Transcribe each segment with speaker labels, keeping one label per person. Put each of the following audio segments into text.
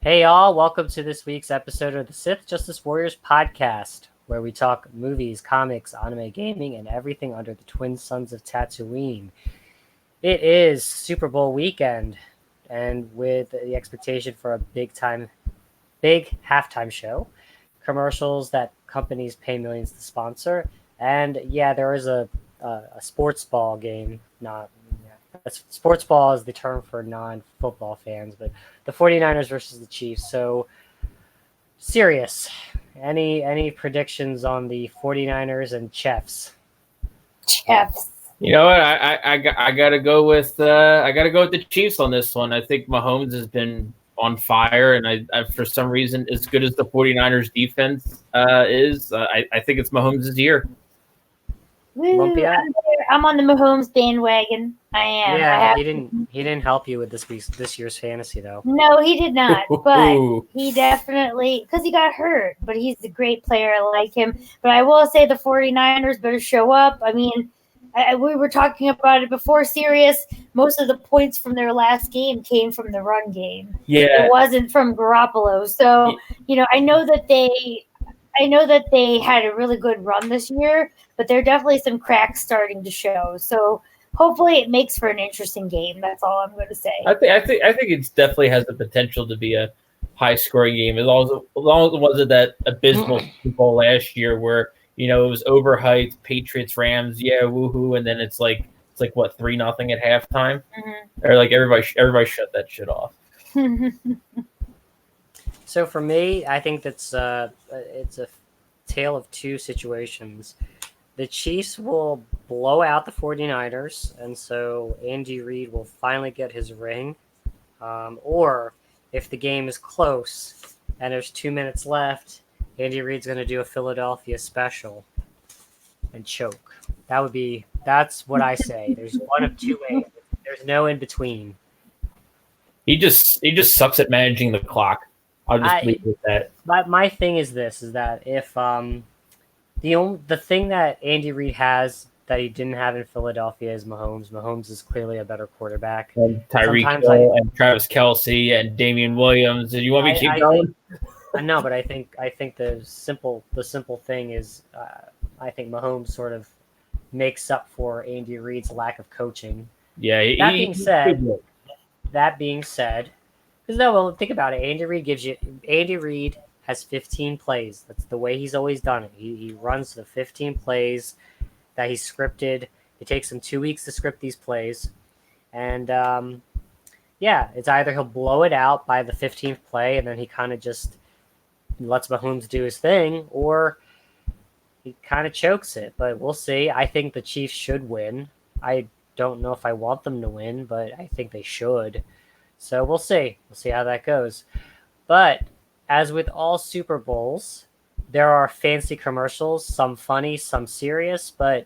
Speaker 1: Hey, all, welcome to this week's episode of the Sith Justice Warriors podcast, where we talk movies, comics, anime, gaming, and everything under the twin suns of Tatooine. It is Super Bowl weekend, and with the expectation for a big halftime show, commercials that companies pay millions to sponsor, and yeah, there is a sports ball game, not sports ball is the term for non-football fans, but the 49ers versus the Chiefs. So serious. Any predictions on the 49ers and Chiefs?
Speaker 2: Chiefs.
Speaker 3: You know what? I gotta go with the Chiefs on this one. I think Mahomes has been on fire, and I for some reason, as good as the 49ers defense is, I think it's Mahomes' year.
Speaker 1: Lumpia?
Speaker 2: I'm on the Mahomes bandwagon. I am.
Speaker 1: Yeah, he didn't help you with this year's fantasy though.
Speaker 2: No, he did not. But he definitely, because he got hurt. But he's a great player. I like him. But I will say the 49ers better show up. I mean, we were talking about it before. Serious. Most of the points from their last game came from the run game.
Speaker 3: Yeah,
Speaker 2: it wasn't from Garoppolo. So I know that they had a really good run this year, but there are definitely some cracks starting to show. So hopefully it makes for an interesting game. That's all I'm going to say.
Speaker 3: I think it definitely has the potential to be a high scoring game, as long as it wasn't that abysmal Super Bowl last year where it was overhyped, Patriots Rams, yeah, woohoo, and then it's like what, 3-0 at halftime, or like everybody shut that shit off.
Speaker 1: So for me, I think it's a tale of two situations. The Chiefs will blow out the 49ers, and so Andy Reid will finally get his ring. Or if the game is close and there's 2 minutes left, Andy Reid's going to do a Philadelphia special and choke. That's what I say. There's one of two ways. There's no in between.
Speaker 3: He just sucks at managing the clock. I'll just leave it with that.
Speaker 1: My thing is this: is that if the thing that Andy Reid has that he didn't have in Philadelphia is Mahomes. Mahomes is clearly a better quarterback.
Speaker 3: And Tyreek Hill and Travis Kelce and Damian Williams. Did you want me to keep going?
Speaker 1: No, but I think the simple thing is I think Mahomes sort of makes up for Andy Reid's lack of coaching.
Speaker 3: Yeah.
Speaker 1: That being said, because think about it. Andy Reid has 15 plays. That's the way he's always done it. He runs the 15 plays that he's scripted. It takes him 2 weeks to script these plays, and it's either he'll blow it out by the 15th play, and then he kind of just lets Mahomes do his thing, or he kind of chokes it. But we'll see. I think the Chiefs should win. I don't know if I want them to win, but I think they should. So we'll see. We'll see how that goes. But as with all Super Bowls, there are fancy commercials, some funny, some serious. But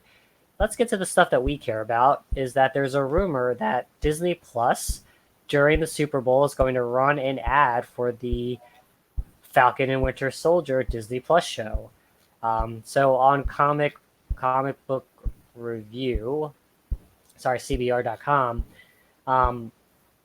Speaker 1: let's get to the stuff that we care about, is that there's a rumor that Disney Plus during the Super Bowl is going to run an ad for the Falcon and Winter Soldier Disney Plus show. So on comic book review, CBR.com,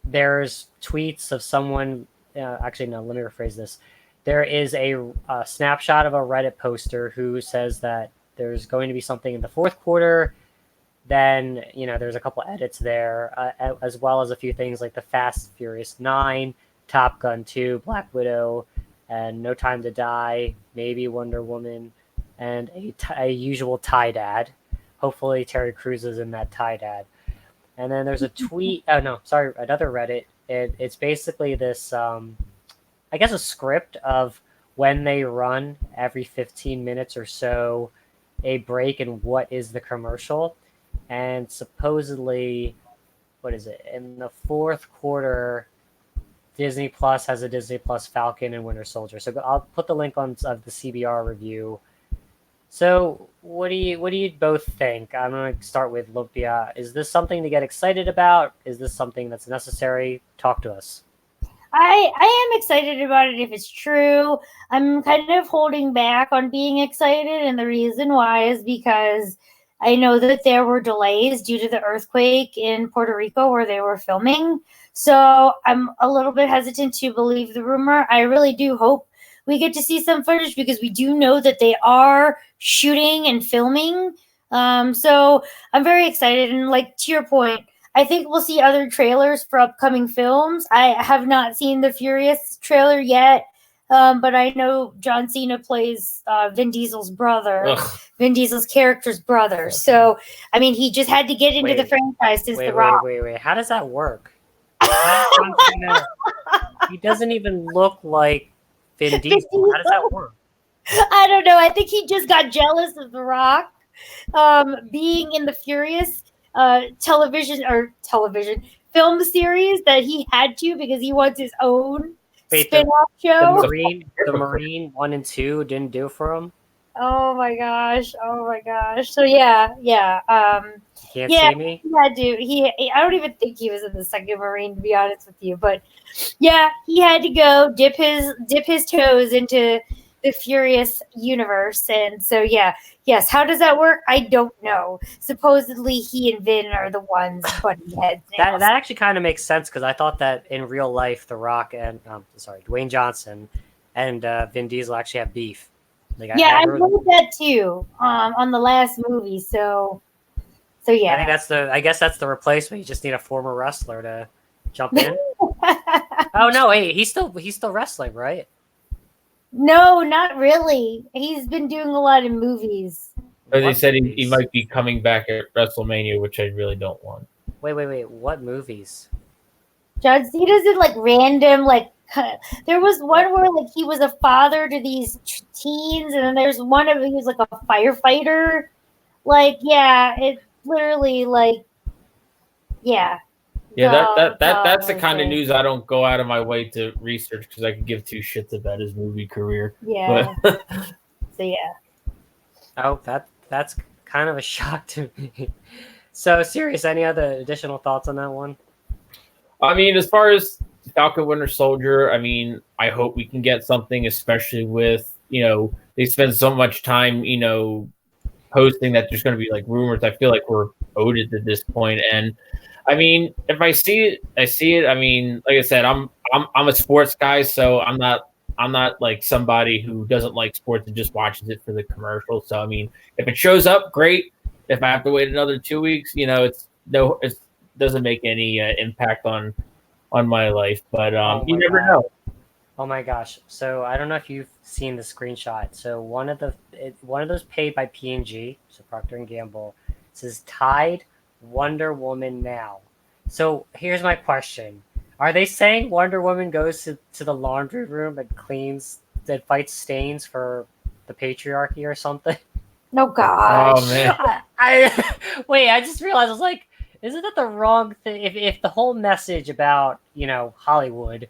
Speaker 1: there's tweets of someone. Actually, no. Let me rephrase this. There is a snapshot of a Reddit poster who says that there's going to be something in the fourth quarter. Then there's a couple edits there, as well as a few things like the Fast Furious 9, Top Gun 2, Black Widow, and No Time to Die, maybe Wonder Woman, and a usual tie dad. Hopefully Terry Crews is in that tie dad. And then there's a tweet. Oh, no, sorry, another Reddit. It's basically this, I guess, a script of when they run every 15 minutes or so a break and what is the commercial. And supposedly, what is it? In the fourth quarter, Disney Plus has a Disney Plus Falcon and Winter Soldier. So I'll put the link of the CBR review. So what do you both think? I'm going to start with Lumpia. Is this something to get excited about? Is this something that's necessary? Talk to us.
Speaker 2: I am excited about it if it's true. I'm kind of holding back on being excited, and the reason why is because I know that there were delays due to the earthquake in Puerto Rico where they were filming. So I'm a little bit hesitant to believe the rumor. I really do hope we get to see some footage because we do know that they are shooting and filming. So I'm very excited. And like to your point, I think we'll see other trailers for upcoming films. I have not seen the Furious trailer yet. But I know John Cena plays Vin Diesel's brother, Vin Diesel's character's brother. So, I mean, he just had to get into the franchise since The Rock.
Speaker 1: Wait. How does that work? He doesn't even look like Vin Diesel. How does that work?
Speaker 2: I don't know. I think he just got jealous of The Rock being in the Furious television film series that he had to because he wants his own spin-off show.
Speaker 1: The Marine 1 and 2 didn't do for him.
Speaker 2: Oh my gosh! So yeah.
Speaker 1: Can't see me.
Speaker 2: Yeah, dude. I don't even think he was in the second Marine, to be honest with you. But yeah, he had to go dip his toes into the Furious universe, and so yes. How does that work? I don't know. Supposedly, he and Vin are the ones butting heads.
Speaker 1: That actually kind of makes sense because I thought that in real life, The Rock and Dwayne Johnson and Vin Diesel actually have beef. Like,
Speaker 2: I heard that too on the last movie. So yeah.
Speaker 1: I guess that's the replacement. You just need a former wrestler to jump in. Oh no, hey, he's still wrestling, right?
Speaker 2: No, not really. He's been doing a lot of movies.
Speaker 3: But they said he might be coming back at WrestleMania, which I really don't want.
Speaker 1: Wait. What movies?
Speaker 2: John Cena's in like random there was one where like he was a father to these teens, and then there's one of he was like a firefighter. Like, yeah, it's literally like, yeah.
Speaker 3: Yeah, that's the kind of news I don't go out of my way to research because I could give two shits about his movie career.
Speaker 2: Yeah. So yeah.
Speaker 1: Oh, that's kind of a shock to me. So, Sirius, any other additional thoughts on that one?
Speaker 3: I mean, as far as Falcon Winter Soldier, I mean, I hope we can get something, especially with, they spend so much time, posting that there's going to be like rumors. I feel like we're owed it at this point. And I mean, if I see it, I see it. I mean, like I said, I'm a sports guy, so I'm not like somebody who doesn't like sports and just watches it for the commercial. So I mean, if it shows up, great. If I have to wait another 2 weeks, it doesn't make any impact on my life. But you never know.
Speaker 1: Oh my gosh! So I don't know if you've seen the screenshot. So one of those paid by P&G, so Procter and Gamble, says Tide Wonder Woman now. So here's my question: are they saying Wonder Woman goes to the laundry room and fights stains for the patriarchy or something?
Speaker 2: No, gosh.
Speaker 3: Oh man!
Speaker 1: I just realized I was like, isn't that the wrong thing? If the whole message about Hollywood,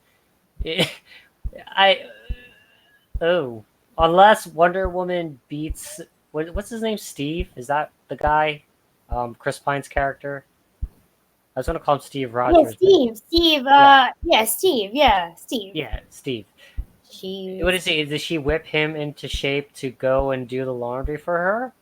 Speaker 1: unless Wonder Woman beats what's his name? Steve? Is that the guy? Chris Pine's character. I was going to call him Steve Rogers.
Speaker 2: Yeah, Steve. Steve. Yeah, Steve.
Speaker 1: Yeah, Steve.
Speaker 2: Jeez.
Speaker 1: What is he? Does she whip him into shape to go and do the laundry for her?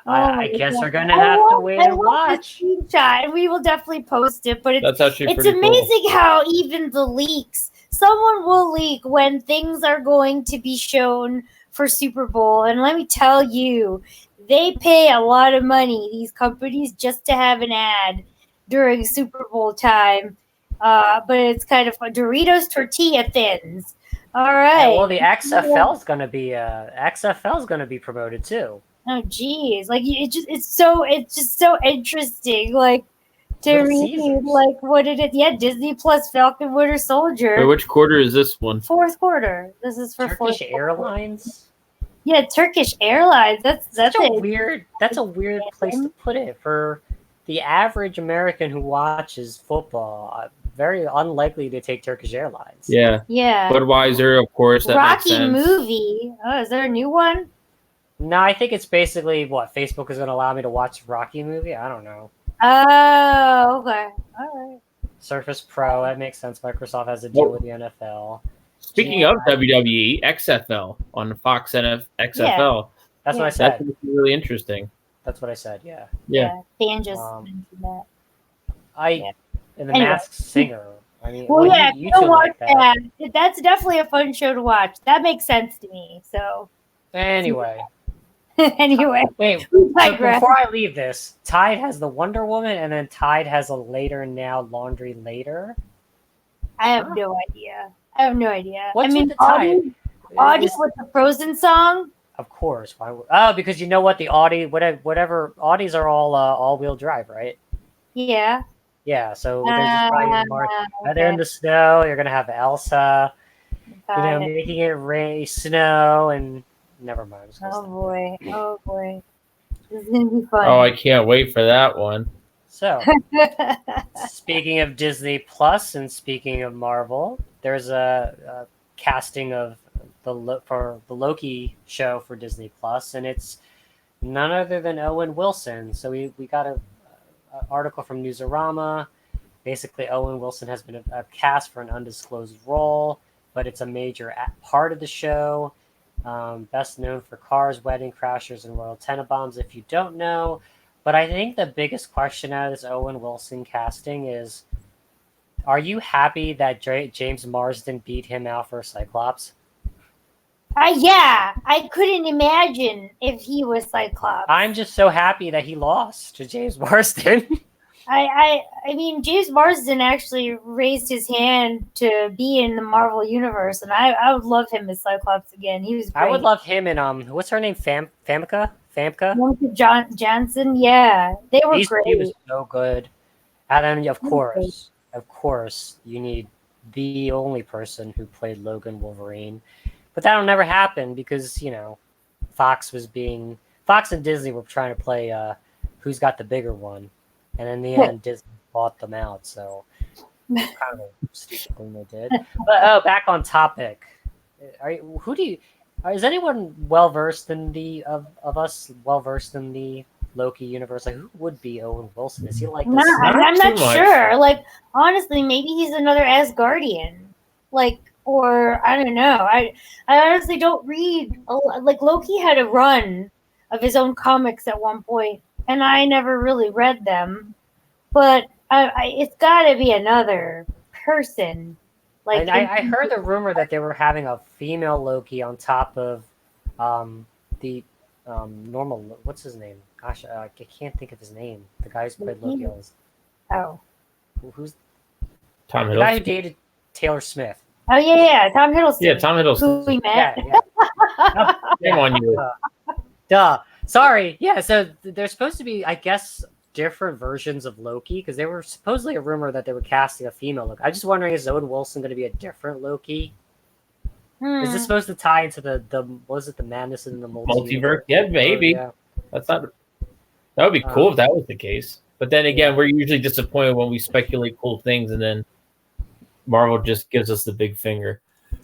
Speaker 1: I guess we're gonna have to wait and watch.
Speaker 2: Screenshot, and we will definitely post it. But
Speaker 3: that's actually
Speaker 2: it's amazing how even the leaks. Someone will leak when things are going to be shown for Super Bowl, and let me tell you, they pay a lot of money, these companies, just to have an ad during Super Bowl time. But it's kind of fun. Doritos Tortilla Thins. All right.
Speaker 1: Well, the XFL is going to be promoted too.
Speaker 2: Oh, geez! Like it's just so interesting. Like to read, like what it is. Yeah, Disney Plus Falcon Winter Soldier.
Speaker 3: Wait, which quarter is this one?
Speaker 2: Fourth quarter. This is for
Speaker 1: Turkish Airlines.
Speaker 2: Yeah, Turkish Airlines. That's
Speaker 1: a weird place to put it for the average American who watches football. Very unlikely to take Turkish Airlines.
Speaker 2: Yeah.
Speaker 3: Budweiser, of course. That
Speaker 2: Rocky movie. Oh, is there a new one?
Speaker 1: No, I think it's basically what Facebook is going to allow me to watch Rocky movie. I don't know.
Speaker 2: Oh, okay. All right.
Speaker 1: Surface Pro. That makes sense. Microsoft has a deal with the NFL.
Speaker 3: Speaking of WWE, XFL on Fox XFL.
Speaker 1: That's what I said.
Speaker 3: That's really interesting.
Speaker 1: That's what I said. Yeah.
Speaker 2: Dan just mentioned that.
Speaker 1: And the Masked Singer. I mean,
Speaker 2: you two like that. That's definitely a fun show to watch. That makes sense to me. So
Speaker 1: anyway. Wait. Before I leave this, Tide has the Wonder Woman, and then Tide has a Later Now Laundry Later.
Speaker 2: I have no idea.
Speaker 1: What's with the Tide?
Speaker 2: Audie with the Frozen song.
Speaker 1: Of course. Because you know what? The Audi, whatever Audis are all all-wheel drive, right?
Speaker 2: Yeah.
Speaker 1: Yeah. So there's just probably they're in the snow. You're gonna have Elsa, making it rain, snow, and never mind.
Speaker 2: Oh boy. This is gonna be fun.
Speaker 3: Oh, I can't wait for that one.
Speaker 1: So, speaking of Disney Plus and speaking of Marvel, there's a casting of for the Loki show for Disney Plus, and it's none other than Owen Wilson. So we got an article from Newsarama. Basically, Owen Wilson has been cast for an undisclosed role, but it's a major part of the show. Best known for Cars, Wedding Crashers, and Royal Tenenbaums, if you don't know. But I think the biggest question out of this Owen Wilson casting is, are you happy that James Marsden beat him out for Cyclops?
Speaker 2: Yeah, I couldn't imagine if he was Cyclops.
Speaker 1: I'm just so happy that he lost to James Marsden.
Speaker 2: I mean, James Marsden actually raised his hand to be in the Marvel Universe, and I would love him as Cyclops again. He was great.
Speaker 1: I would love him in what's her name? Famke
Speaker 2: Johnson. Yeah, they were great.
Speaker 1: He was so good. And then of course, you need the only person who played Logan Wolverine. But that'll never happen because, Fox and Disney were trying to play who's got the bigger one. And in the end, Disney bought them out. So kind of a stupid thing they did. But back on topic. Is anyone well-versed in of us well-versed in the Loki universe? Like, who would be Owen Wilson? Is he like this?
Speaker 2: I'm not sure. Like, honestly, maybe he's another Asgardian. Or I don't know. I honestly don't read. Like, Loki had a run of his own comics at one point, and I never really read them. But it's got to be another person. Like,
Speaker 1: I heard the rumor that they were having a female Loki on top of the normal. What's his name? Gosh, I can't think of his name. The guy who's played Loki. Who's
Speaker 3: Tom Hiddleston?
Speaker 1: The guy who dated Taylor Smith.
Speaker 2: Oh yeah, Tom Hiddleston.
Speaker 3: Yeah, Tom Hiddleston.
Speaker 2: Who we met.
Speaker 3: Shame on you.
Speaker 1: Duh. Sorry. Yeah. So there's supposed to be, I guess, different versions of Loki because they were supposedly a rumor that they were casting a female Loki. I'm just wondering, is Owen Wilson going to be a different Loki? Is this supposed to tie into the madness in the
Speaker 3: multiverse? Yeah, maybe. Yeah. That would be cool if that was the case. But then again, we're usually disappointed when we speculate cool things and then Marvel just gives us the big finger.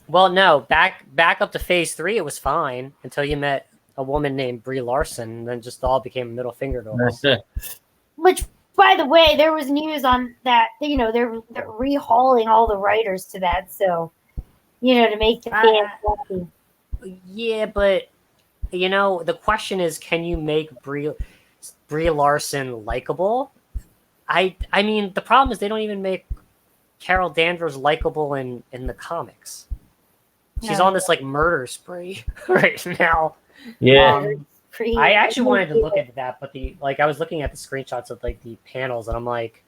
Speaker 1: Well, no, back up to Phase 3, it was fine until you met a woman named Brie Larson, and then just all became a middle finger to us.
Speaker 2: Which, by the way, there was news on that. They're rehauling all the writers to that, so to make the fans happy.
Speaker 1: Yeah, but the question is, can you make Brie Larson likable? I mean, the problem is they don't even make Carol Danvers likable in the comics. She's on this murder spree right now.
Speaker 3: Yeah.
Speaker 1: I actually wanted to look at that, but I was looking at the screenshots of the panels, and I'm like,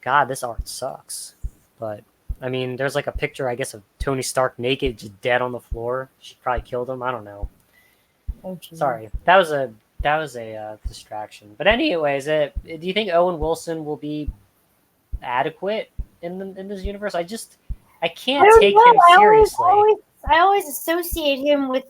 Speaker 1: God, this art sucks. But I mean, there's a picture, I guess, of Tony Stark naked, just dead on the floor. She probably killed him. I don't know. Sorry, that was a distraction. But anyways, do you think Owen Wilson will be adequate in this universe? I can't take him seriously.
Speaker 2: I always associate him with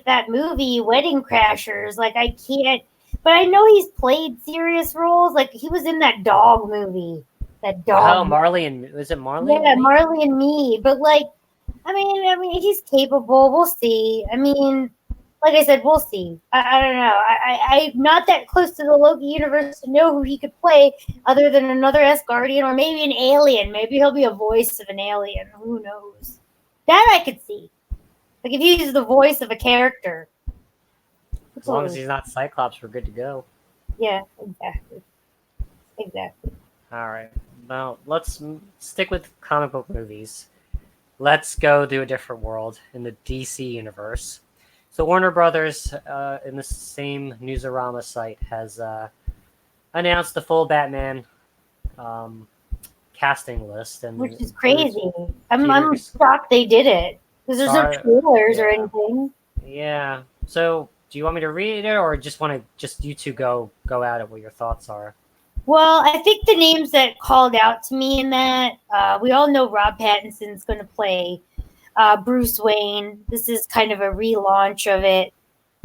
Speaker 2: that movie Wedding Crashers. I can't, but I know he's played serious roles. He was in that dog movie. That dog.
Speaker 1: Oh, Marley and was it Marley?
Speaker 2: Yeah, Marley and Me. But I mean, he's capable. We'll see. I mean, like I said, we'll see. I don't know. I'm not that close to the Loki universe to know who he could play other than another Asgardian or maybe an alien. Maybe he'll be a voice of an alien. Who knows? That I could see. If he's the voice of a character.
Speaker 1: As long as he's not Cyclops, we're good to go.
Speaker 2: Yeah, exactly.
Speaker 1: All right. Now let's stick with comic book movies. Let's go to a different world in the DC universe. So Warner Brothers, in the same Newsarama site, has announced the full Batman casting list, and
Speaker 2: which is crazy. I'm shocked they did it because there's no trailers or anything.
Speaker 1: Yeah. So, do you want me to read it, or just you two go at it? What your thoughts are?
Speaker 2: Well, I think the names that called out to me in that, we all know Rob Pattinson's going to play Bruce Wayne. This is kind of a relaunch of it.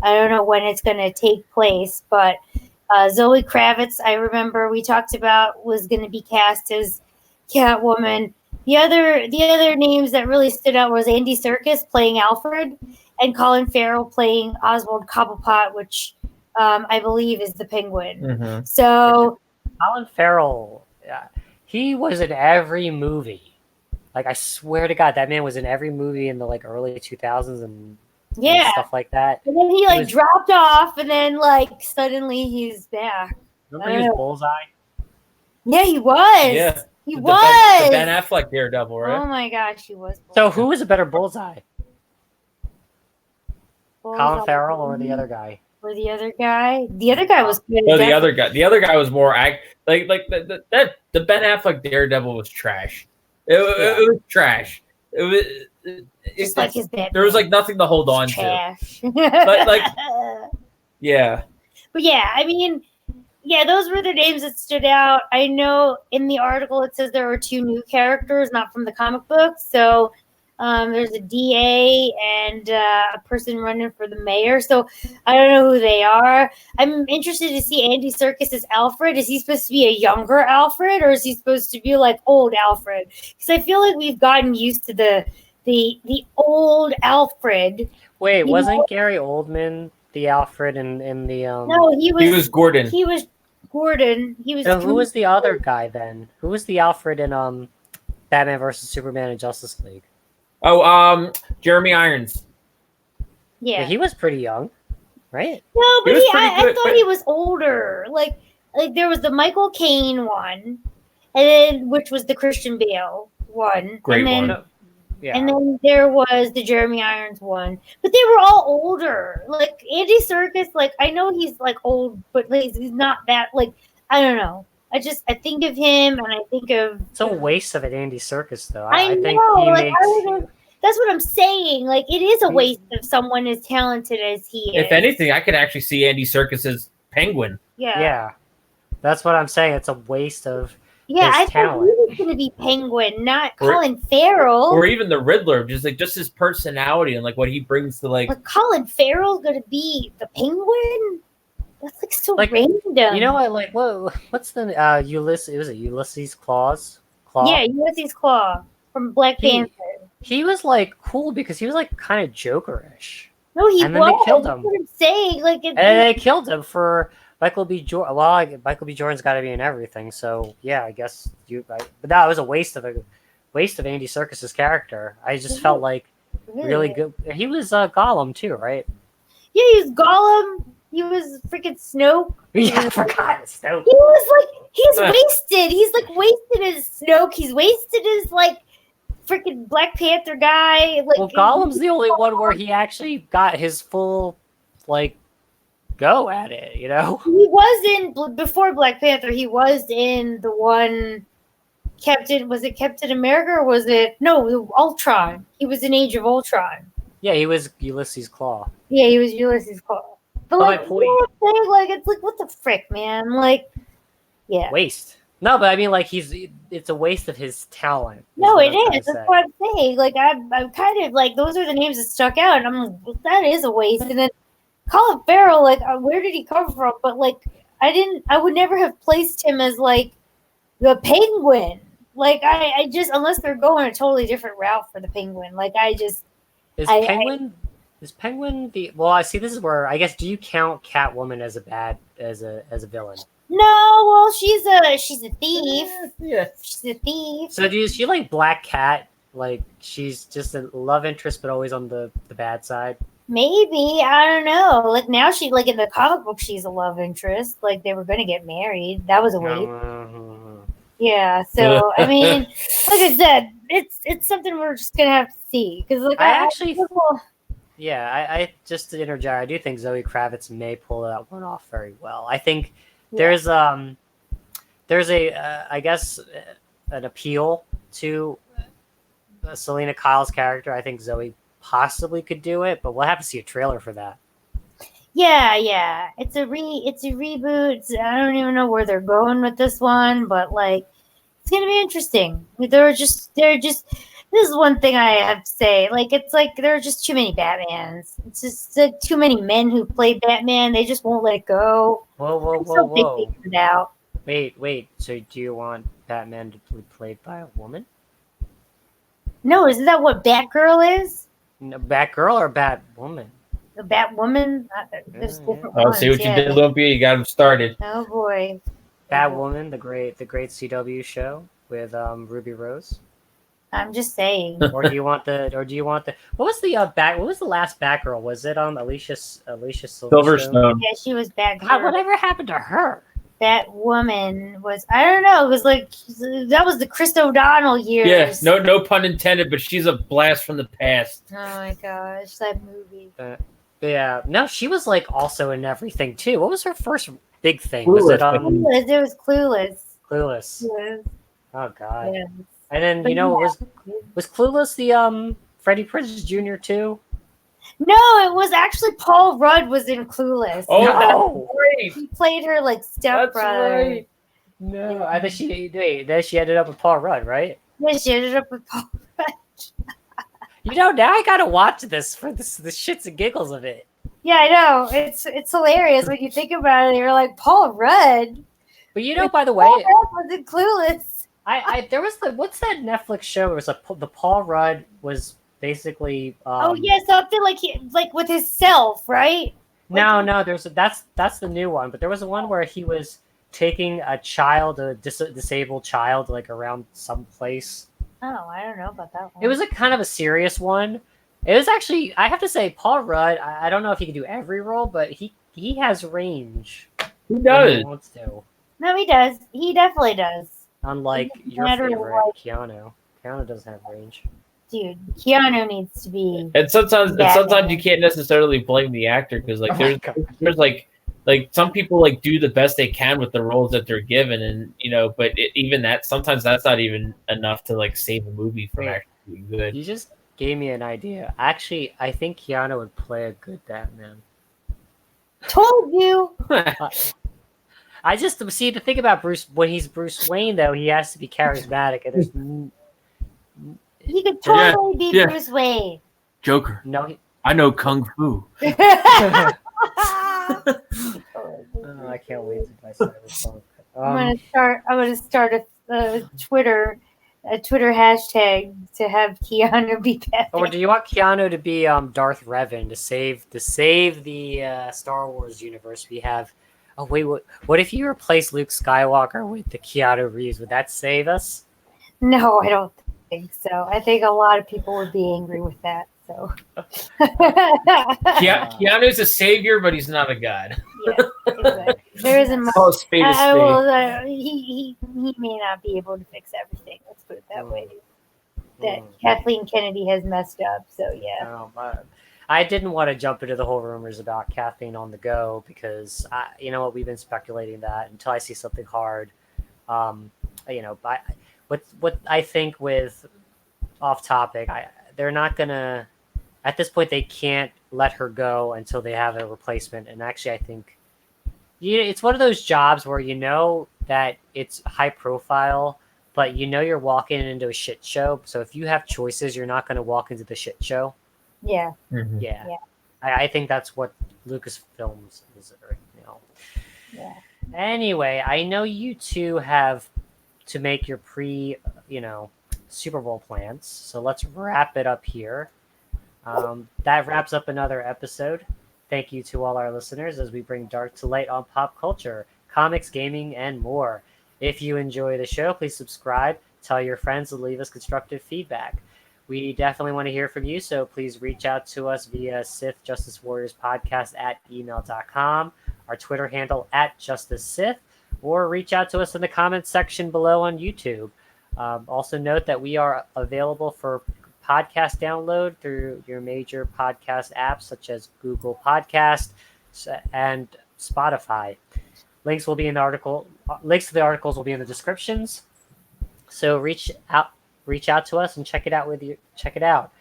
Speaker 2: I don't know when it's going to take place, but Zoe Kravitz, I remember we talked about, was going to be cast as Catwoman. The other names that really stood out was Andy Serkis playing Alfred and Colin Farrell playing Oswald Cobblepot, which I believe is the Penguin.
Speaker 3: Mm-hmm.
Speaker 2: So
Speaker 1: Colin Farrell, he was in every movie. Like, I swear to God, that man was in every movie in the early 2000s and stuff like that.
Speaker 2: And then he dropped off, and then suddenly he's back.
Speaker 1: Remember he was Bullseye?
Speaker 2: Yeah, he was.
Speaker 3: Yeah,
Speaker 2: he
Speaker 3: the
Speaker 2: was.
Speaker 3: Ben Affleck Daredevil, right?
Speaker 2: Oh my gosh, he was.
Speaker 1: So who was a better Bullseye? Colin Farrell or the other guy?
Speaker 2: Or the other guy? The other guy was good.
Speaker 3: No, the other guy. The other guy was more the Ben Affleck Daredevil was trash. It was trash. It's
Speaker 2: like his Batman.
Speaker 3: There was nothing to hold on
Speaker 2: trash.
Speaker 3: to. But yeah.
Speaker 2: But yeah, I mean, yeah, those were the names that stood out. I know in the article it says there were 2 new characters, not from the comic books. So there's a DA and a person running for the mayor. So I don't know who they are. I'm interested to see Andy Serkis as Alfred. Is he supposed to be a younger Alfred, or is he supposed to be old Alfred? Because I feel like we've gotten used to the old Alfred.
Speaker 1: Wait, wasn't Gary Oldman the Alfred in the
Speaker 2: No, he was
Speaker 3: Gordon.
Speaker 2: He was Gordon. He was.
Speaker 1: So who was the other guy then? Who was the Alfred in Batman versus Superman and Justice League?
Speaker 3: Oh, Jeremy Irons.
Speaker 2: Yeah,
Speaker 1: he was pretty young, right?
Speaker 2: No, but I thought he was older. Like there was the Michael Caine one, and then which was the Christian Bale one.
Speaker 3: Great
Speaker 2: and then,
Speaker 3: one.
Speaker 1: Yeah.
Speaker 2: And then there was the Jeremy Irons one, but they were all older. Like Andy Serkis, I know he's old, but he's not that I don't know. I think of him, and I think of.
Speaker 1: It's a waste of an Andy Serkis, though.
Speaker 2: I
Speaker 1: think
Speaker 2: know,
Speaker 1: he makes.
Speaker 2: That's what I'm saying. It is a waste of someone as talented as he is.
Speaker 3: If anything, I could actually see Andy Serkis as Penguin.
Speaker 1: Yeah, that's what I'm saying. It's a waste of.
Speaker 2: Yeah,
Speaker 1: his
Speaker 2: I
Speaker 1: talent.
Speaker 2: thought he was going to be Penguin, not Colin Farrell.
Speaker 3: Or even the Riddler, just his personality and what he brings to
Speaker 2: But Colin Farrell's going to be the Penguin? That's so random.
Speaker 1: You know what? What's the Ulysses? Was it Ulysses Claw?
Speaker 2: Yeah, Ulysses Claw from Black Panther.
Speaker 1: He was cool because he was kind of Jokerish.
Speaker 2: No, he
Speaker 1: and
Speaker 2: was.
Speaker 1: Then they killed him.
Speaker 2: That's what I'm saying.
Speaker 1: And they killed him for Michael B. Jordan. Well, Michael B. Jordan's got to be in everything. So yeah, I guess but that was a waste of Andy Serkis's character. I just felt really good. He was Gollum too, right?
Speaker 2: Yeah, he was Gollum. He was freaking Snoke.
Speaker 1: Yeah, I forgot Snoke.
Speaker 2: He was he's wasted. He's wasted as Snoke. He's wasted as freaking Black Panther guy.
Speaker 1: Well, Gollum's the only one where he actually got his full go at it. You know,
Speaker 2: he was in before Black Panther. He was in the one Captain. Was it Captain America or was it Ultron? He was in Age of Ultron.
Speaker 1: Yeah, he was Ulysses Claw.
Speaker 2: Yeah, he was Ulysses Claw. But
Speaker 1: my point.
Speaker 2: It's what the frick, man? Yeah.
Speaker 1: Waste. No, but I mean, it's a waste of his talent.
Speaker 2: No, it is. That's what I'm saying. I'm kind of those are the names that stuck out, and I'm that is a waste. And then Colin Farrell, where did he come from? But I would never have placed him as the Penguin. I just unless they're going a totally different route for the Penguin.
Speaker 1: Is Penguin the? Well, I see. This is where I guess. Do you count Catwoman as a villain?
Speaker 2: No, well, she's a thief.
Speaker 3: Yeah,
Speaker 2: she's a thief.
Speaker 1: So do you Black Cat? She's just a love interest, but always on the bad side.
Speaker 2: Maybe, I don't know. Like now she like in the comic book she's a love interest. Like they were gonna get married. That was a wait. Yeah, so I mean, like I said, it's something we're just gonna have to see. Because like
Speaker 1: I just to interject, I do think Zoe Kravitz may pull that one off very well. I think there's a I guess an appeal to Selena Kyle's character. I think Zoe possibly could do it, but we'll have to see a trailer for that.
Speaker 2: Yeah. It's a reboot. I don't even know where they're going with this one, but like it's gonna be interesting. They're just this is one thing I have to say. Like it's like there are just too many Batmans. It's just like, too many men who play Batman. They just won't let it go.
Speaker 1: Whoa.
Speaker 2: It out.
Speaker 1: Wait. So do you want Batman to be played by a woman?
Speaker 2: No, isn't that what Batgirl is?
Speaker 1: No, Batgirl or Batwoman?
Speaker 2: The Batwoman? There's different ones.
Speaker 3: See what you did, Lumpy. You got him started.
Speaker 2: Oh boy.
Speaker 1: Batwoman, the great CW show with Ruby Rose.
Speaker 2: I'm just saying.
Speaker 1: Or do you want the? What was the What was the last Batgirl? Was it Alicia
Speaker 3: Silverstone?
Speaker 2: Yeah, she was Batgirl.
Speaker 1: God, whatever happened to her?
Speaker 2: Batwoman was, I don't know. It was like that was the Chris O'Donnell years.
Speaker 3: Yeah, no pun intended, but she's a blast from the past.
Speaker 2: Oh my gosh, that movie.
Speaker 1: Yeah, no, she was like also in everything too. What was her first big thing?
Speaker 3: Clueless.
Speaker 1: Was it
Speaker 2: Clueless? It was Clueless.
Speaker 1: Clueless?
Speaker 2: Yes.
Speaker 1: Oh God.
Speaker 2: Yes.
Speaker 1: And then was Clueless the Freddie Prinze Jr. too?
Speaker 2: No, it was actually Paul Rudd was in Clueless.
Speaker 3: Oh,
Speaker 1: no.
Speaker 3: That's great.
Speaker 2: He played her like stepbrother.
Speaker 3: That's right.
Speaker 1: No, I think she ended up with Paul Rudd, right?
Speaker 2: Yeah, she ended up with Paul Rudd.
Speaker 1: Now I gotta watch this for the shits and giggles of it.
Speaker 2: Yeah, I know. It's hilarious when you think about it. You're like Paul Rudd.
Speaker 1: But by the way,
Speaker 2: Paul Rudd was in Clueless.
Speaker 1: there was what's that Netflix show? It was the Paul Rudd was basically.
Speaker 2: Oh yeah, something like with himself, right?
Speaker 1: No, that's the new one. But there was the one where he was taking a disabled child, like around some place.
Speaker 2: Oh, I don't know about that one.
Speaker 1: It was a kind of a serious one. It was actually, I have to say, Paul Rudd. I don't know if he can do every role, but he has range.
Speaker 3: He does.
Speaker 1: He wants to.
Speaker 2: No, he does. He definitely does.
Speaker 1: Unlike your favorite, Keanu. Keanu doesn't have range.
Speaker 2: Dude, Keanu needs to be.
Speaker 3: And sometimes you can't necessarily blame the actor because there's like some people like do the best they can with the roles that they're given, and but even that sometimes that's not even enough to like save a movie from actually being good.
Speaker 1: You just gave me an idea. Actually, I think Keanu would play a good Batman.
Speaker 2: Told you.
Speaker 1: I just see the thing about Bruce when he's Bruce Wayne though, he has to be charismatic, and there's.
Speaker 2: He could totally be Bruce Wayne.
Speaker 3: Joker.
Speaker 1: No,
Speaker 3: I know Kung Fu.
Speaker 1: I can't wait to buy Cyberpunk.
Speaker 2: I'm gonna start a Twitter hashtag to have Keanu be Batman.
Speaker 1: Or do you want Keanu to be Darth Revan to save the Star Wars universe? We have. Oh wait, what if you replace Luke Skywalker with the Keanu Reeves? Would that save us?
Speaker 2: No, I don't think so. I think a lot of people would be angry with that. So
Speaker 3: Keanu's a savior, but he's not a god.
Speaker 2: Yeah, exactly. There isn't much. He may not be able to fix everything. Let's put it that way. That Kathleen Kennedy has messed up. So yeah.
Speaker 1: I didn't want to jump into the whole rumors about Kathleen on the go because we've been speculating that until I see something hard. What I think with off topic, they're not gonna. At this point, they can't let her go until they have a replacement. And actually, I think it's one of those jobs where that it's high profile, but you're walking into a shit show. So if you have choices, you're not going to walk into the shit show.
Speaker 2: Yeah.
Speaker 3: Mm-hmm.
Speaker 1: Yeah. I think that's what Lucasfilms is right now.
Speaker 2: Yeah.
Speaker 1: Anyway, I know you two have to make your Super Bowl plans. So let's wrap it up here. That wraps up another episode. Thank you to all our listeners as we bring dark to light on pop culture, comics, gaming, and more. If you enjoy the show, please subscribe, tell your friends, and leave us constructive feedback. We definitely want to hear from you, so please reach out to us via Sith Justice Warriors Podcast at email.com, our Twitter handle at Justice Sith, or reach out to us in the comments section below on YouTube. Also note that we are available for podcast download through your major podcast apps such as Google Podcast and Spotify. Links will be in the article. Links to the articles will be in the descriptions. So reach out to us and check it out.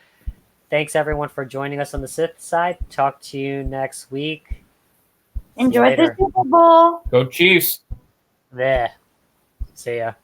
Speaker 1: Thanks everyone for joining us on the Sith side. Talk to you next week.
Speaker 2: Enjoy the Super Bowl.
Speaker 3: Go Chiefs.
Speaker 1: There. See ya.